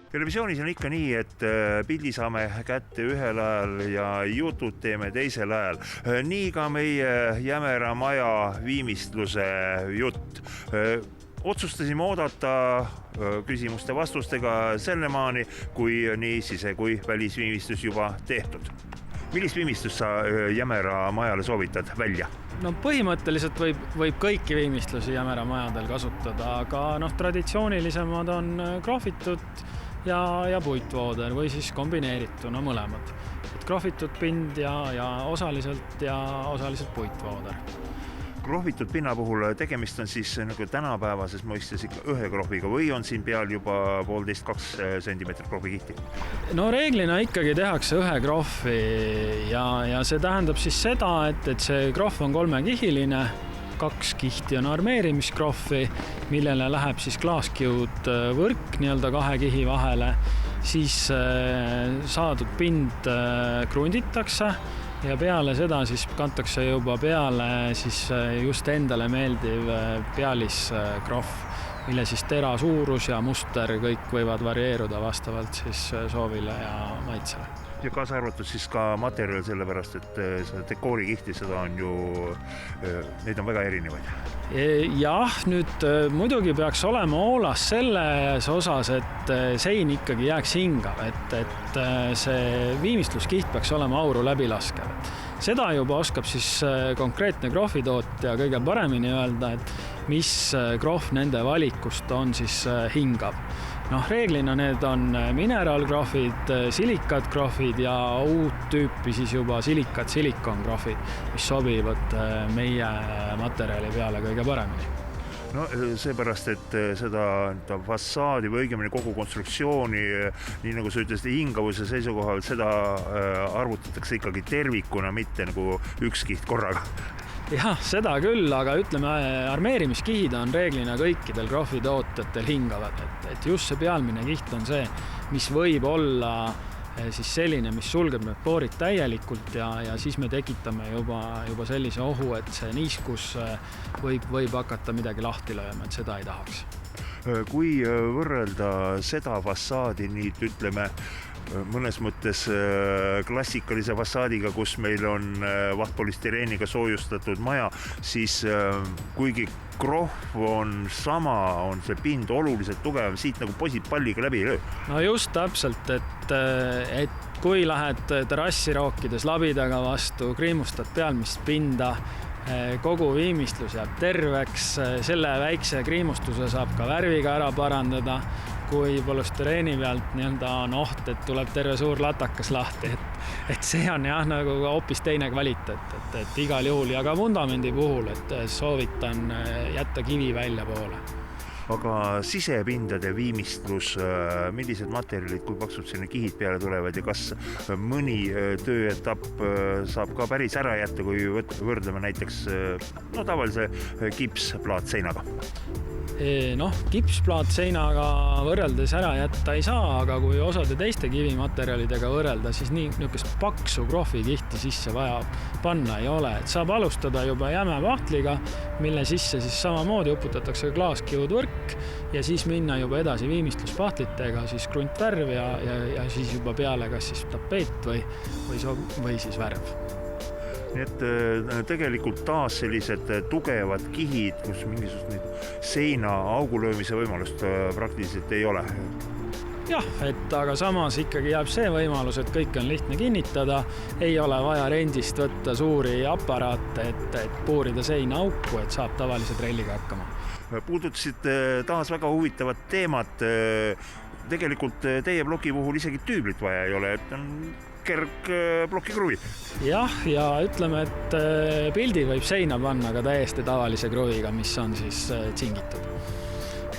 Televisioonis on ikka nii, et pildi saame kätte ühel ajal ja jutud teeme teisel ajal. Nii ka meie Jämera maja viimistluse jutt. Otsustasime oodata küsimuste vastustega sellemaani, kui nii sise- kui välisviimistlus juba tehtud. Millist viimistlust sa Jämera majale soovitad välja? No põhimõtteliselt võib kõiki viimistlusi Jämera majadel kasutada, aga traditsioonilisemad on graafitud ja puitvooder või siis kombineerituna mõlemad. Graafitud pind ja osaliselt puitvooder. Krohvitud pinna puhul tegemist on siis nagu tänapäevases mõistes ikka ühe krohviga või on siin peal juba 1,5–2 sentimeetrit krohvikihti? No reeglina ikkagi tehakse ühe krohvi ja see tähendab siis seda, et see krohv on 3-kihiline, 2 kihti on armeerimiskrohvi, millele läheb siis klaaskiud võrk nii-öelda 2 kihi vahele, siis saadud pind krunditakse ja peale seda siis kantakse juba peale siis just endale meeldiv pealiskrohv, mille siis tera suurus ja muster kõik võivad varieeruda vastavalt siis soovile ja maitsele. Ja kaasa arvatud siis ka materjal, sellepärast, et seda dekoorikihti, seda on ju, neid on väga erinevaid. Jah, nüüd muidugi peaks olema hoolas selles osas, et sein ikkagi jääks hingav, et see viimistluskiht peaks olema auru läbilaskev. Seda juba oskab siis konkreetne krohvitootja kõige paremini öelda, et mis krohv nende valikust on siis hingav. Reeglina need on mineraalkrohvid, silikaatkrohvid ja uut tüüpi siis juba silikonkrohvid, mis sobivad meie materjali peale kõige paremini. No seepärast, et seda fassaadi või õigemini kogu konstruktsiooni, nii nagu sa ütlesid, hingavuse seisukohal, seda arvutatakse ikkagi tervikuna, mitte nagu üks kiht korraga. Jah, seda küll, aga ütleme, armeerimiskihid on reeglina kõikidel krohvitootjatel hingavad, et just see pealmine kiht on see, mis võib olla siis selline, mis sulgeb need poorid täielikult ja siis me tekitame juba sellise ohu, et see niiskus võib hakata midagi lahti lööma, et seda ei tahaks. Kui võrrelda seda fassaadi, nii ütleme, mõnes mõttes klassikalise fassaadiga, kus meil on vahtpolistireeniga soojustatud maja, siis kuigi krohv on sama, on see pind oluliselt tugevam, siit nagu poisid palliga läbi ei löö. No just täpselt, et kui lähed terrassi rookides labidaga vastu, kriimustad pealmist pinda, kogu viimistlus jääb terveks, selle väikse kriimustuse saab ka värviga ära parandada, kui polüstireeni pealt on oht, et tuleb terve suur latakas lahti, et see on jah nagu hoopis teine kvaliteet, et igal juhul ja ka vundamendi puhul, et soovitan jätta kivi välja poole. Aga sisepindade viimistlus, millised materjalid, kui paksud sinna kihid peale tulevad ja kas mõni tööetapp saab ka päris ära jätta, kui võrdleme näiteks tavalise kipsplaatseinaga? Kipsplaatseinaga võrreldes ära jätta ei saa, aga kui osade teiste kivimaterjalidega võrrelda, siis niisugust paksu krohvikihti sisse vaja panna ei ole. Et saab alustada juba jämepahtliga, mille sisse siis samamoodi uputatakse klaaskiud võrk ja siis minna juba edasi viimistluspahtlitega, siis kruntvärv ja siis juba peale kas siis tapeet või siis värv. Nii et tegelikult taas sellised tugevad kihid, kus mingisugust seina augulöömise võimalust praktiliselt ei ole. Jah, aga samas ikkagi jääb see võimalus, et kõik on lihtne kinnitada, ei ole vaja rendist võtta suuri aparaate, et puurida seina auku, et saab tavalise trelliga hakkama. Puudutasid taas väga huvitavat teemat. Tegelikult teie ploki puhul isegi tüüblit vaja ei ole, et on kergblokikruvi. Jah, ja ütleme, et pildi võib seina panna ka täiesti tavalise kruviga, mis on siis tsingitud.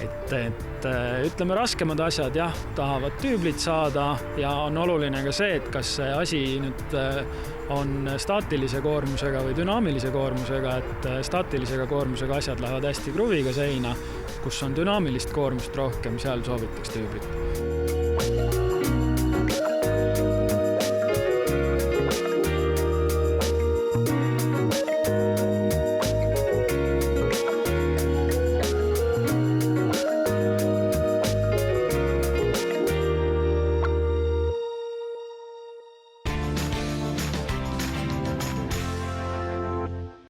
Et ütleme, raskemad asjad tahavad tüüblit saada ja on oluline ka see, et kas see asi nüüd on staatilise koormusega või dünaamilise koormusega, et staatilisega koormusega asjad lähevad hästi kruviga seina, kus on dünaamilist koormust rohkem, seal soovitaks tüüblit.